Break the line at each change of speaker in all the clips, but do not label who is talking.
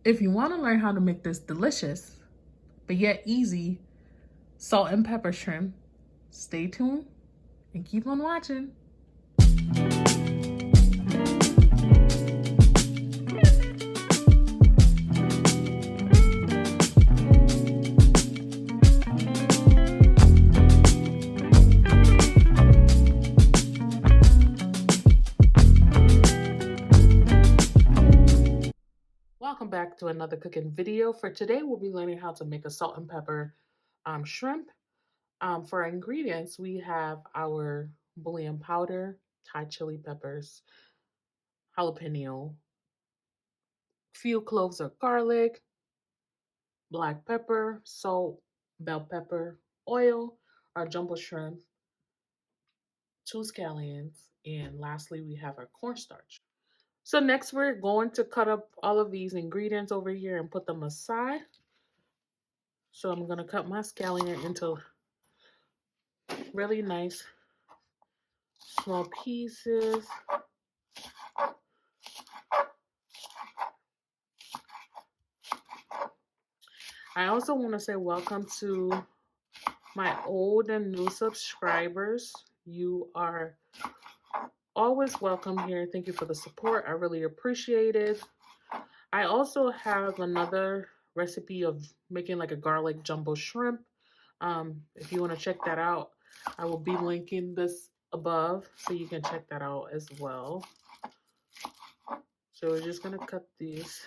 If you want to learn how to make this delicious, but yet easy, salt and pepper shrimp, stay tuned and keep on watching. Welcome back to another cooking video. For today, we'll be learning how to make a salt and pepper shrimp. For our ingredients, we have our bouillon powder, Thai chili peppers, jalapeno, few cloves of garlic, black pepper, salt, bell pepper, oil, our jumbo shrimp, 2 scallions, and lastly, we have our cornstarch. So next, we're going to cut up all of these ingredients over here and put them aside. So I'm going to cut my scallion into really nice small pieces. I also want to say welcome to my old and new subscribers. You are always welcome here. Thank you for the support. I really appreciate it. I also have another recipe of making like a garlic jumbo shrimp. If you want to check that out, I will be linking this above so you can check that out as well. So we're just going to cut these.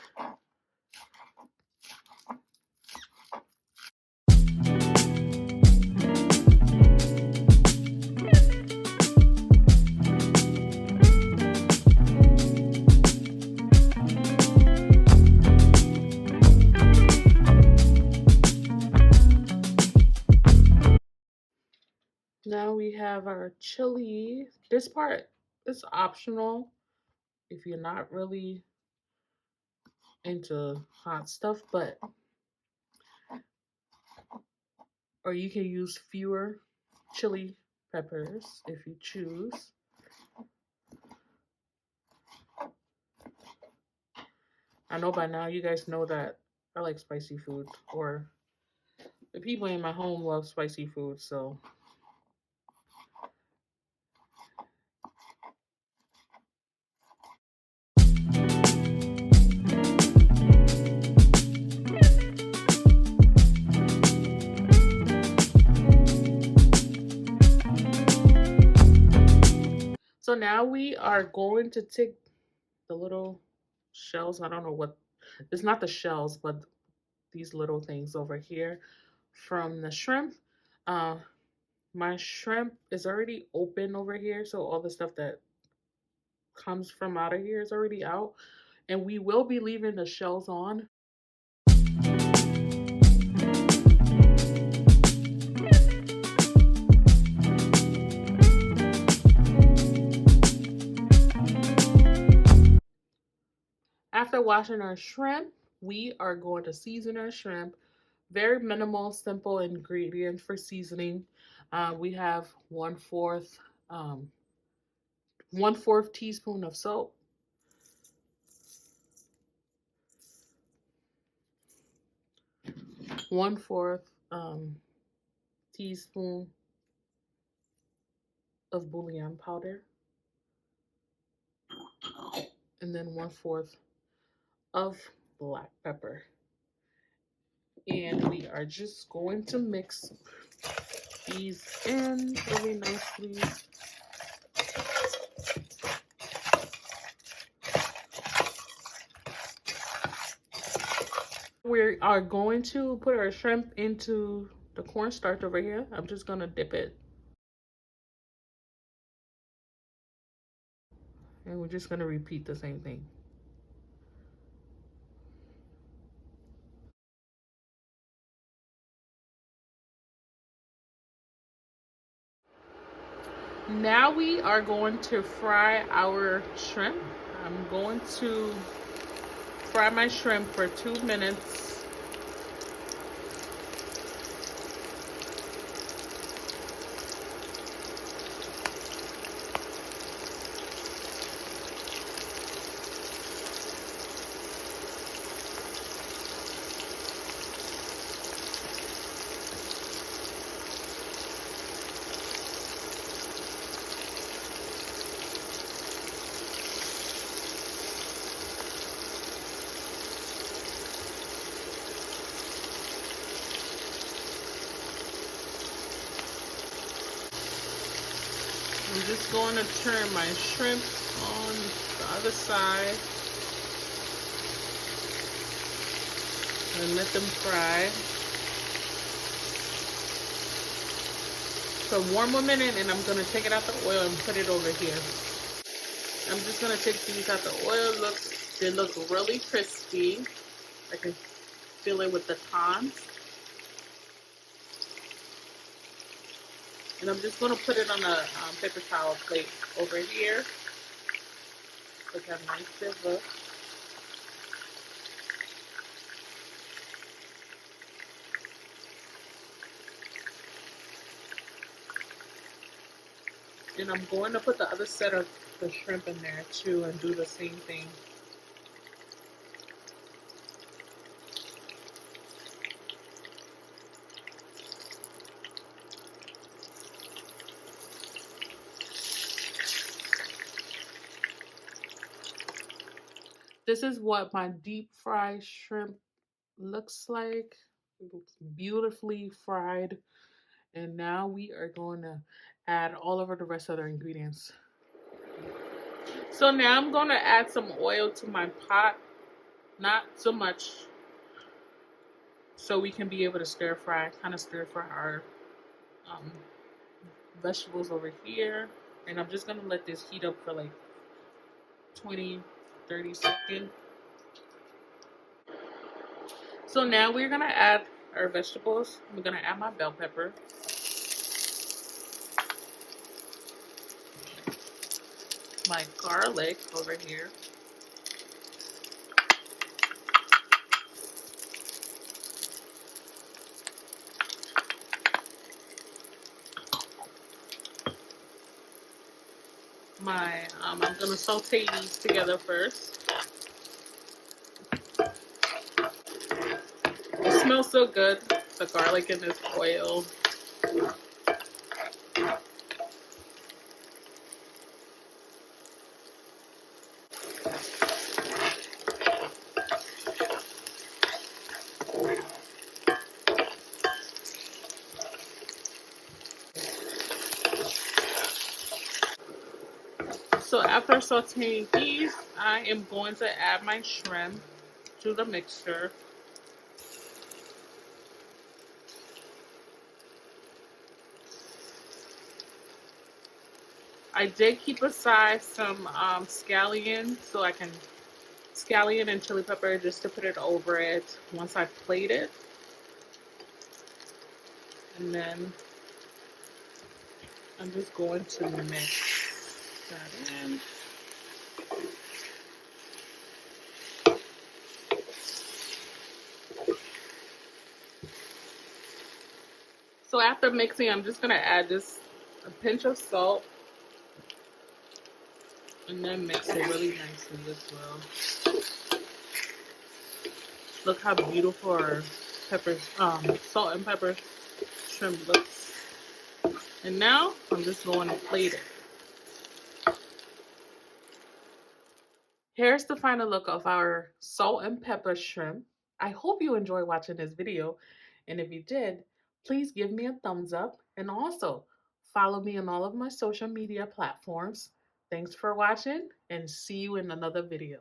Now we have our chili. This part is optional if you're not really into hot stuff, or you can use fewer chili peppers if you choose. I know by now you guys know that I like spicy food, or the people in my home love spicy food, so now we are going to take the little shells. I don't know what, it's not the shells, but these little things over here from the shrimp. My shrimp is already open over here, so all the stuff that comes from out of here is already out, and we will be leaving the shells on. After washing our shrimp, we are going to season our shrimp. Very minimal, simple ingredients for seasoning. We have 1/4 teaspoon of salt, 1/4 teaspoon of bouillon powder, and then 1/4 of black pepper. And we are just going to mix these in really nicely. We are going to put our shrimp into the cornstarch over here. I'm just going to dip it. And we're just going to repeat the same thing. Now we are going to fry our shrimp. I'm going to fry my shrimp for 2 minutes. just going to turn my shrimp on the other side and let them fry. So warm a minute, and I'm going to take it out the oil and put it over here. I'm just going to take these out the oil. They look really crispy. I can feel it with the tongs. And I'm just going to put it on a paper towel plate over here. Look how nice they look. And I'm going to put the other set of the shrimp in there too and do the same thing. This is what my deep fried shrimp looks like. It looks beautifully fried. And now we are going to add all over the rest of the ingredients. So now I'm going to add some oil to my pot. Not so much, so we can be able to stir fry our vegetables over here. And I'm just going to let this heat up for like 20-30 seconds. So now we're going to add our vegetables. I'm going to add my bell pepper. My garlic over here. I'm going to saute these together first. It smells so good, the garlic in this oil. So after sauteing these, I am going to add my shrimp to the mixture. I did keep aside some scallion, so I can scallion and chili pepper just to put it over it once I plate it. And then I'm just going to mix that in. So after mixing, I'm just going to add just a pinch of salt and then mix it really nicely as well. Look how beautiful our salt and pepper shrimp looks. And now I'm just going to plate it. Here's the final look of our salt and pepper shrimp. I hope you enjoyed watching this video. And if you did, please give me a thumbs up and also follow me on all of my social media platforms. Thanks for watching and see you in another video.